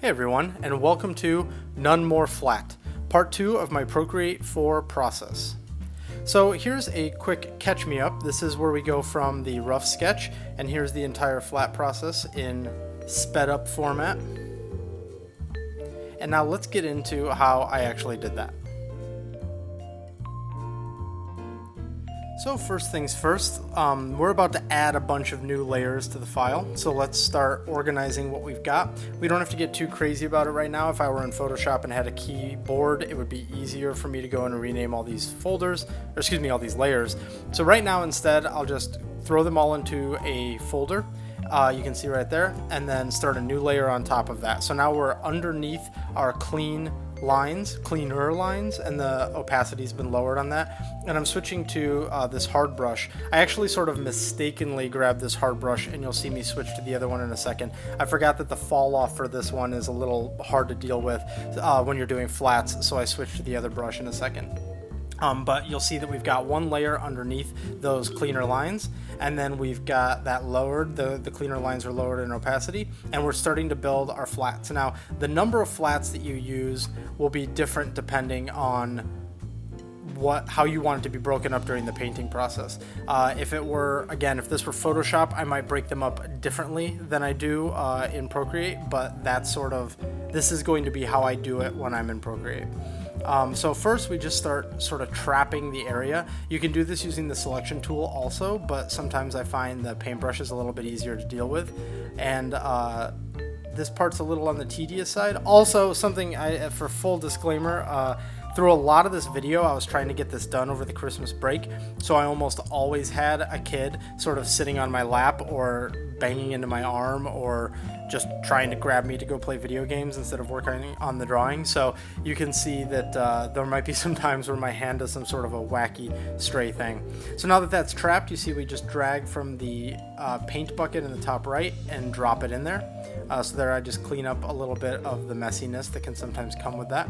Hey everyone, and welcome to None More Flat, part 2 of my Procreate 4 process. So here's a quick catch me up. This is where we go from the rough sketch, and here's the entire flat process in sped up format. And now let's get into how I actually did that. So first things first, we're about to add a bunch of new layers to the file, so let's start organizing what we've got. We don't have to get too crazy about it right now. If I were in Photoshop and had a keyboard, it would be easier for me to go and rename all these folders, or excuse me, all these layers. So right now instead, I'll just throw them all into a folder. You can see right there, and then start a new layer on top of that. So now we're underneath our cleaner lines, and the opacity's been lowered on that. And I'm switching to this hard brush. I actually sort of mistakenly grabbed this hard brush, and you'll see me switch to the other one in a second. I forgot that the fall off for this one is a little hard to deal with when you're doing flats, so I switched to the other brush in a second. But you'll see that we've got one layer underneath those cleaner lines, and then we've got that lowered, the cleaner lines are lowered in opacity, and we're starting to build our flats. Now, the number of flats that you use will be different depending on how you want it to be broken up during the painting process. If this were Photoshop, I might break them up differently than I do in Procreate, but this is going to be how I do it when I'm in Procreate. So first we just start sort of trapping the area. You can do this using the selection tool also, but sometimes I find the paintbrush is a little bit easier to deal with. And this part's a little on the tedious side. Also, something for full disclaimer, through a lot of this video, I was trying to get this done over the Christmas break, so I almost always had a kid sort of sitting on my lap or banging into my arm or just trying to grab me to go play video games instead of working on the drawing. So you can see that there might be some times where my hand does some sort of a wacky stray thing. So now that that's trapped, you see we just drag from the paint bucket in the top right and drop it in there. So there I just clean up a little bit of the messiness that can sometimes come with that.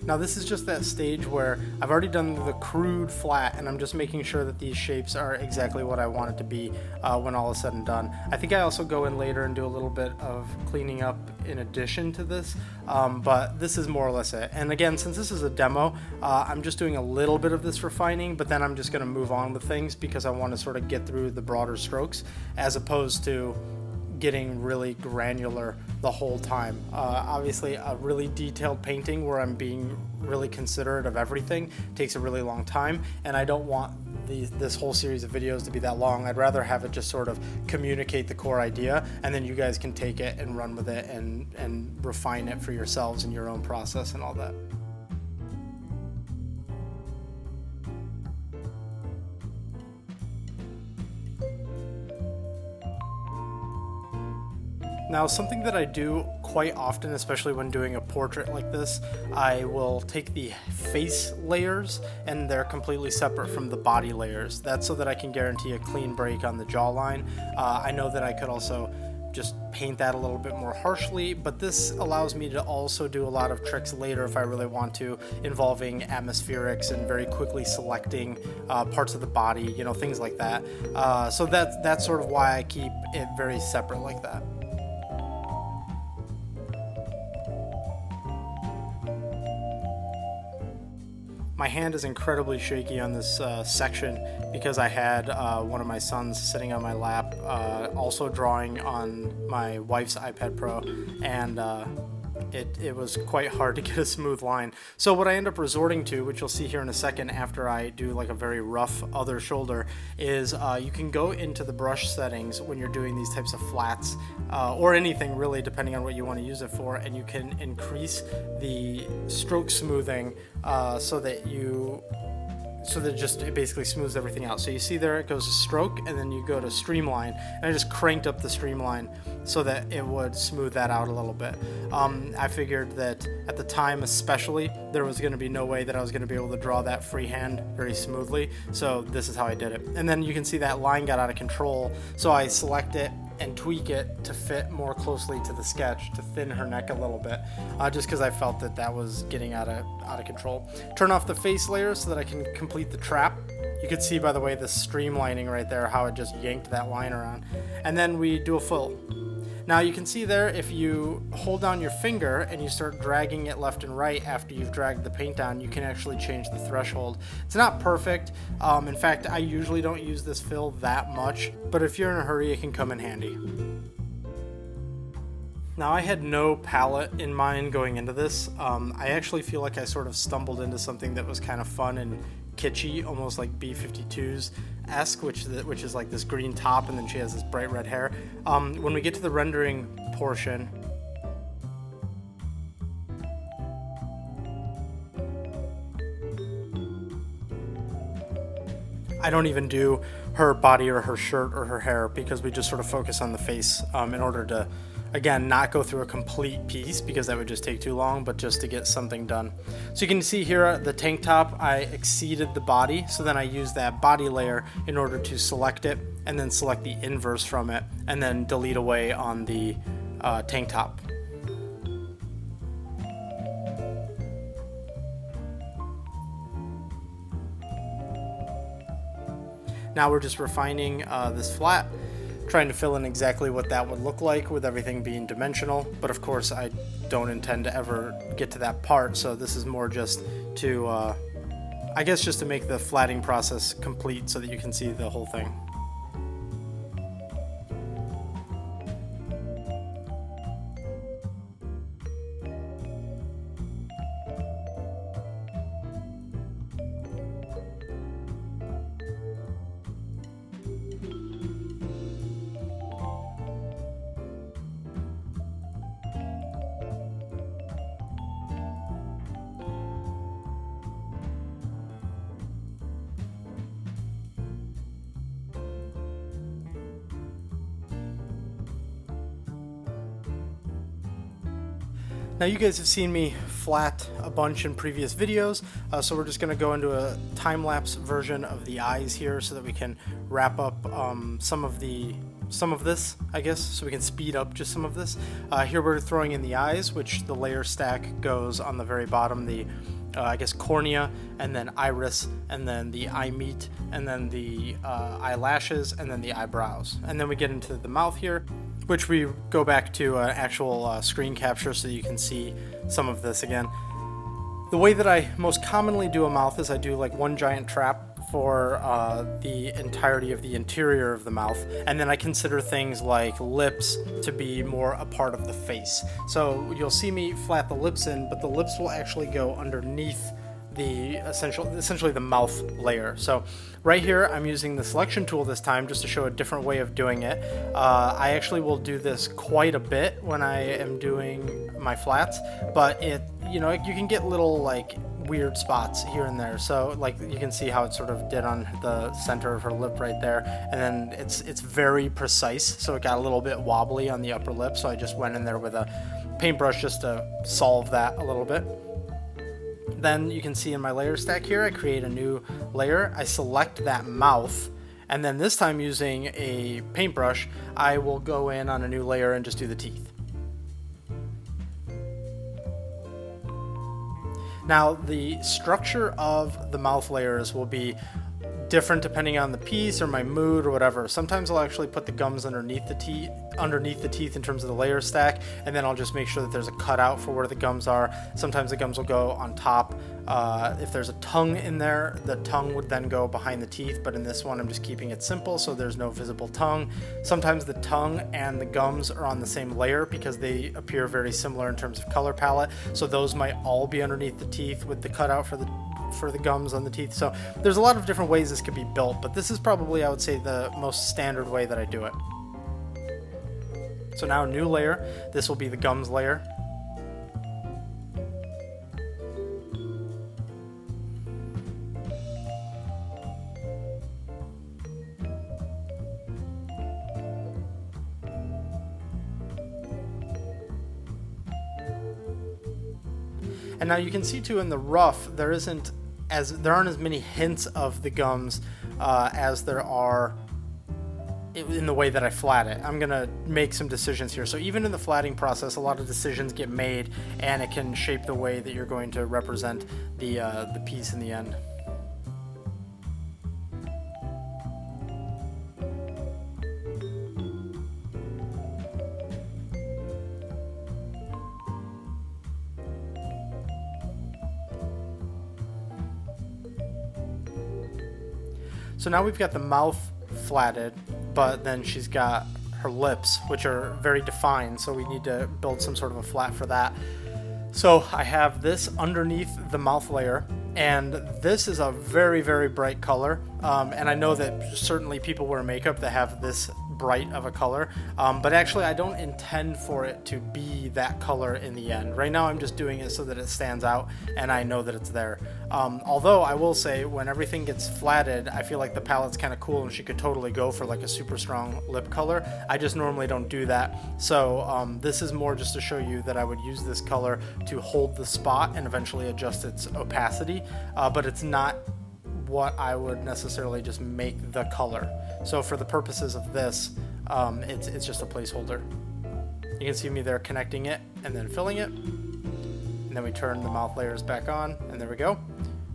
Now this is just that stage where I've already done the crude flat, and I'm just making sure that these shapes are exactly what I want it to be when all is said and done. I think I also go in later and do a little bit of cleaning up in addition to this, but this is more or less it. And again, since this is a demo, I'm just doing a little bit of this refining, but then I'm just going to move on with things because I want to sort of get through the broader strokes as opposed to getting really granular the whole time. Obviously a really detailed painting where I'm being really considerate of everything takes a really long time, and I don't want this whole series of videos to be that long. I'd rather have it just sort of communicate the core idea, and then you guys can take it and run with it and refine it for yourselves in your own process and all that. Now, something that I do quite often, especially when doing a portrait like this, I will take the face layers, and they're completely separate from the body layers. That's so that I can guarantee a clean break on the jawline. I know that I could also just paint that a little bit more harshly, but this allows me to also do a lot of tricks later if I really want to, involving atmospherics and very quickly selecting parts of the body, things like that. So that's sort of why I keep it very separate like that. My hand is incredibly shaky on this section because I had one of my sons sitting on my lap, also drawing on my wife's iPad Pro, and it was quite hard to get a smooth line. So what I end up resorting to, which you'll see here in a second after I do like a very rough other shoulder, is you can go into the brush settings when you're doing these types of flats, or anything really, depending on what you want to use it for, and you can increase the stroke smoothing so that it basically smooths everything out. So you see there it goes to stroke, and then you go to streamline, and I just cranked up the streamline so that it would smooth that out a little bit. I figured that at the time especially, there was going to be no way that I was going to be able to draw that freehand very smoothly, so this is how I did it. And then you can see that line got out of control, so I select it, and tweak it to fit more closely to the sketch, to thin her neck a little bit, just because I felt that that was getting out of control. Turn off the face layer so that I can complete the trap. You could see, by the way, the streamlining right there, how it just yanked that line around. And then we do a fill. Now you can see there, if you hold down your finger and you start dragging it left and right after you've dragged the paint down, you can actually change the threshold. It's not perfect. In fact, I usually don't use this fill that much, but if you're in a hurry, it can come in handy. Now, I had no palette in mind going into this. I actually feel like I sort of stumbled into something that was kind of fun and kitschy, almost like B-52's-esque, which is like this green top, and then she has this bright red hair. When we get to the rendering portion, I don't even do her body or her shirt or her hair, because we just sort of focus on the face in order to, again, not go through a complete piece, because that would just take too long, but just to get something done. So you can see here the tank top, I exceeded the body, so then I use that body layer in order to select it, and then select the inverse from it, and then delete away on the tank top. Now we're just refining this flat, trying to fill in exactly what that would look like with everything being dimensional, but of course I don't intend to ever get to that part, so this is more just to, I guess just to make the flatting process complete so that you can see the whole thing. Now you guys have seen me flat a bunch in previous videos, so we're just going to go into a time-lapse version of the eyes here so that we can wrap up some of this, I guess, so we can speed up just some of this. Here we're throwing in the eyes, which the layer stack goes on the very bottom, the I guess cornea, and then iris, and then the eye meat, and then the eyelashes, and then the eyebrows. And then we get into the mouth here, which we go back to an actual screen capture so you can see some of this again. The way that I most commonly do a mouth is I do like one giant trap for the entirety of the interior of the mouth, and then I consider things like lips to be more a part of the face. So you'll see me flat the lips in, but the lips will actually go underneath the essentially the mouth layer. So right here I'm using the selection tool this time just to show a different way of doing it. I actually will do this quite a bit when I am doing my flats, but you can get little like weird spots here and there. So like you can see how it sort of did on the center of her lip right there, and then it's very precise, so it got a little bit wobbly on the upper lip, so I just went in there with a paintbrush just to solve that a little bit. Then you can see in my layer stack here, I create a new layer, I select that mouth, and then this time using a paintbrush, I will go in on a new layer and just do the teeth. Now the structure of the mouth layers will be different depending on the piece or my mood or whatever. Sometimes I'll actually put the gums underneath the teeth in terms of the layer stack, and then I'll just make sure that there's a cutout for where the gums are. Sometimes the gums will go on top. If there's a tongue in there, the tongue would then go behind the teeth, but in this one I'm just keeping it simple so there's no visible tongue. Sometimes the tongue and the gums are on the same layer because they appear very similar in terms of color palette, so those might all be underneath the teeth with the cutout for the gums on the teeth. So there's a lot of different ways this could be built, but this is probably, I would say, the most standard way that I do it. So now new layer, this will be the gums layer. And now you can see too in the rough, there aren't as many hints of the gums as there are in the way that I flat it. I'm gonna make some decisions here. So even in the flatting process, a lot of decisions get made, and it can shape the way that you're going to represent the piece in the end. So now we've got the mouth flatted, but then she's got her lips, which are very defined, so we need to build some sort of a flat for that. So I have this underneath the mouth layer, and this is a very, very bright color, and I know that certainly people wear makeup that have this bright of a color, but actually I don't intend for it to be that color in the end. Right now I'm just doing it so that it stands out and I know that it's there. Although I will say, when everything gets flatted, I feel like the palette's kind of cool and she could totally go for like a super strong lip color. I just normally don't do that. So this is more just to show you that I would use this color to hold the spot and eventually adjust its opacity, but it's not what I would necessarily just make the color. So for the purposes of this, it's just a placeholder. You can see me there connecting it and then filling it. And then we turn the mouth layers back on, and there we go.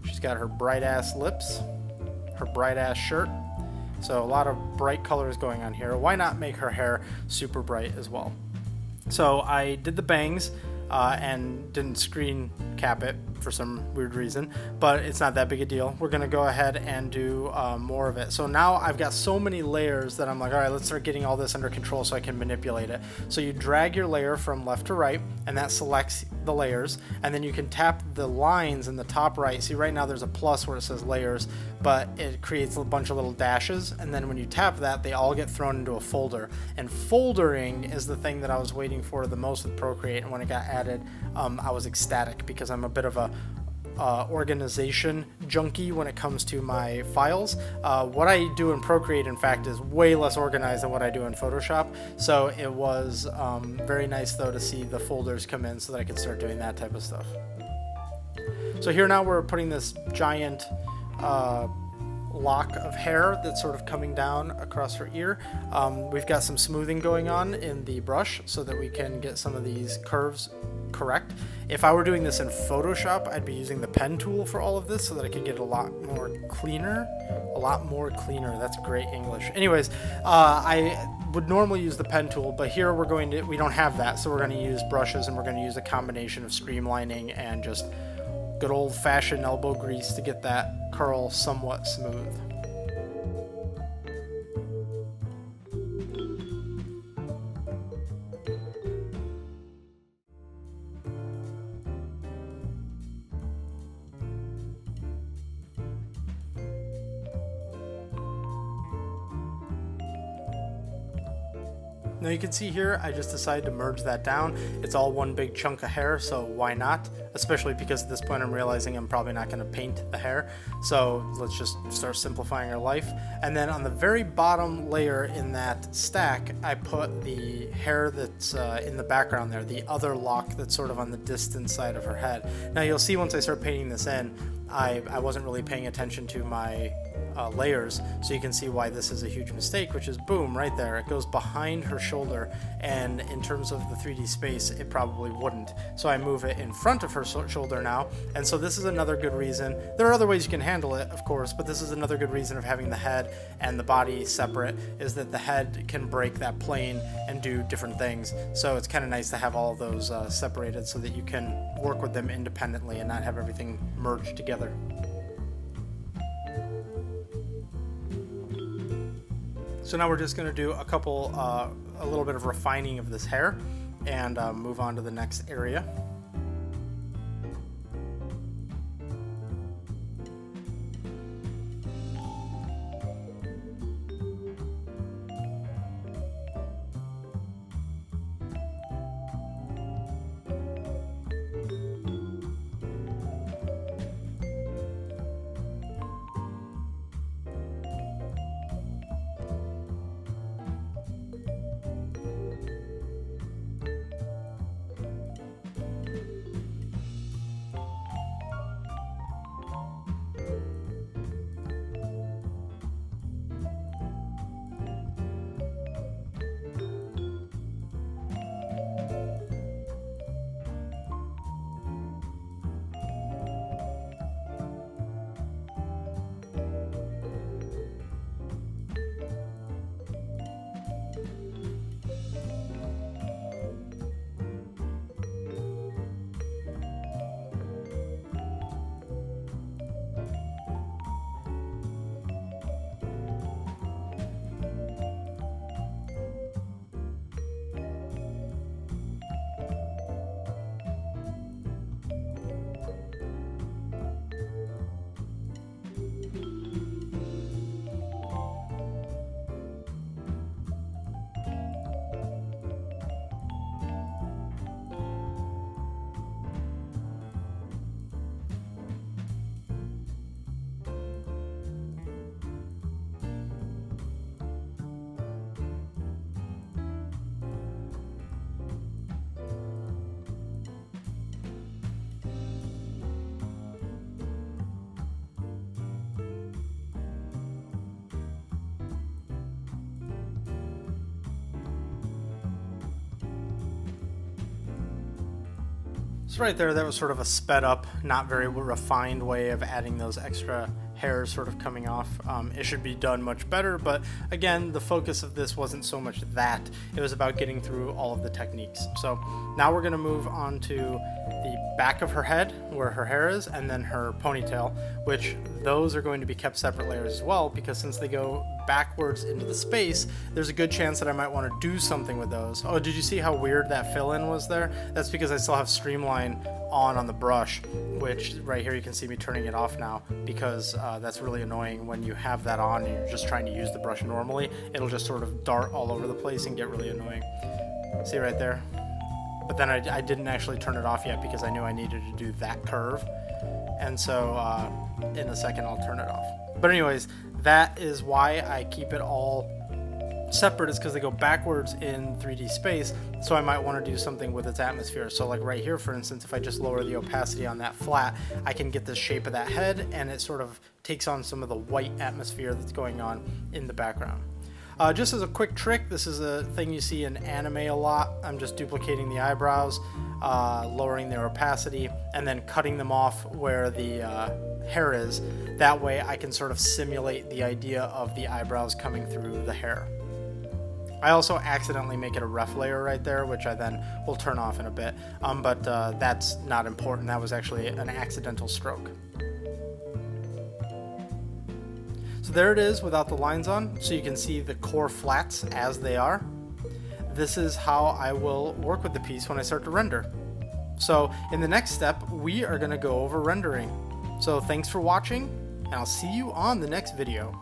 She's got her bright ass lips, her bright ass shirt. So a lot of bright colors going on here. Why not make her hair super bright as well? So I did the bangs and didn't screen cap it for some weird reason, but it's not that big a deal. We're gonna go ahead and do more of it. So now I've got so many layers that I'm like, all right, let's start getting all this under control so I can manipulate it. So you drag your layer from left to right, and that selects the layers, and then you can tap the lines in the top right. See, right now there's a plus where it says layers, but it creates a bunch of little dashes, and then when you tap that, they all get thrown into a folder. And foldering is the thing that I was waiting for the most with Procreate, and when it got added, I was ecstatic, because I'm a bit of a organization junkie when it comes to my files. What I do in Procreate, in fact, is way less organized than what I do in Photoshop. So it was very nice, though, to see the folders come in so that I could start doing that type of stuff. So here now we're putting this giant lock of hair that's sort of coming down across her ear. We've got some smoothing going on in the brush so that we can get some of these curves correct. If I were doing this in Photoshop, I'd be using the pen tool for all of this so that I could get a lot more cleaner. That's great English. Anyways, I would normally use the pen tool, but here we don't have that, so we're going to use brushes, and we're going to use a combination of streamlining and just good old-fashioned elbow grease to get that curl somewhat smooth. Now you can see here, I just decided to merge that down. It's all one big chunk of hair, so why not? Especially because at this point I'm realizing I'm probably not going to paint the hair. So let's just start simplifying our life. And then on the very bottom layer in that stack, I put the hair that's in the background there, the other lock that's sort of on the distant side of her head. Now you'll see once I start painting this in, I wasn't really paying attention to my layers, so you can see why this is a huge mistake, which is boom, right there. It goes behind her shoulder, and in terms of the 3D space, it probably wouldn't. So I move it in front of her shoulder now, and so this is another good reason. There are other ways you can handle it, of course, but this is another good reason of having the head and the body separate, is that the head can break that plane and do different things. So it's kind of nice to have all of those separated so that you can work with them independently and not have everything merged together. So now we're just going to do a little bit of refining of this hair and move on to the next area. So right there, that was sort of a sped up, not very refined way of adding those extra hairs sort of coming off. It should be done much better, but again, the focus of this wasn't so much that, it was about getting through all of the techniques. So now we're going to move on to the back of her head, where her hair is, and then her ponytail, which those are going to be kept separate layers as well, because since they go backwards into the space, there's a good chance that I might want to do something with those. Oh, did you see how weird that fill-in was there? That's because I still have Streamline on the brush, which right here you can see me turning it off now, because that's really annoying when you have that on and you're just trying to use the brush normally. It'll just sort of dart all over the place and get really annoying. See right there? But then I didn't actually turn it off yet because I knew I needed to do that curve, and so in a second I'll turn it off. But anyways, that is why I keep it all separate, is because they go backwards in 3D space, so I might want to do something with its atmosphere. So like right here, for instance, if I just lower the opacity on that flat, I can get the shape of that head, and it sort of takes on some of the white atmosphere that's going on in the background. Just as a quick trick, this is a thing you see in anime a lot. I'm just duplicating the eyebrows, lowering their opacity, and then cutting them off where the hair is. That way I can sort of simulate the idea of the eyebrows coming through the hair. I also accidentally make it a ref layer right there, which I then will turn off in a bit, but that's not important. That was actually an accidental stroke. So there it is without the lines on, so you can see the core flats as they are. This is how I will work with the piece when I start to render. So in the next step, we are going to go over rendering. So thanks for watching, and I'll see you on the next video.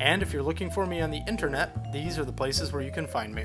And if you're looking for me on the internet, these are the places where you can find me.